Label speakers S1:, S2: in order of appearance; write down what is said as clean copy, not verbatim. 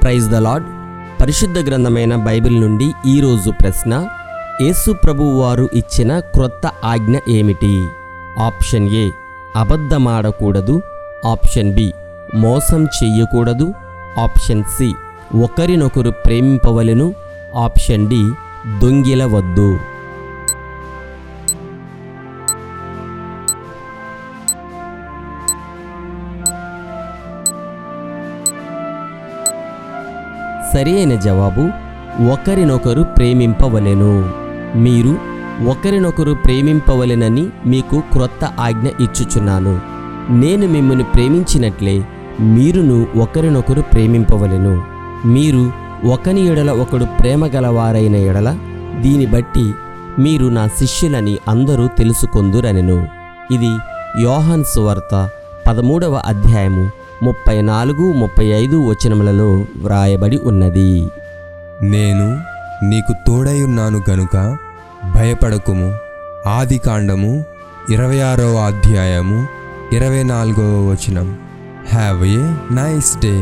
S1: Praise the lord. పరిశుద్ధ గ్రంథమైన Bible నుండి ఈరోజు ప్రశ్న: యేసు ప్రభువు వారు ఇచ్చిన క్రొత్త ఆజ్ఞ ఏమిటి? ఆప్షన్ ఏ అబద్ధమాడకూడదు, ఆప్షన్ బి మోసం చెయ్యకూడదు, ఆప్షన్ సి ఒకరినొకరు ప్రేమింపవలెను, ఆప్షన్ డి దొంగిలవద్దు. సరియైన జవాబు ఒకరినొకరు ప్రేమింపవలెను. మీరు ఒకరినొకరు ప్రేమింపవలెనని మీకు క్రొత్త ఆజ్ఞ ఇచ్చుచున్నాను. నేను మిమ్మల్ని ప్రేమించినట్లే మీరును ఒకరినొకరు ప్రేమింపవలెను. మీరు ఒకని ఎడల ఒకడు ప్రేమ గలవారైన ఎడల దీని బట్టి మీరు నా శిష్యులని అందరూ తెలుసుకొందురనెను. ఇది యోహాను సువార్త 13వ అధ్యాయము 34, 35 వచనములలో వ్రాయబడి ఉన్నది.
S2: నేను నీకు తోడైయున్నాను గనుక భయపడకుము. ఆదికాండము 26వ అధ్యాయము 24వ వచనం. Have a nice day.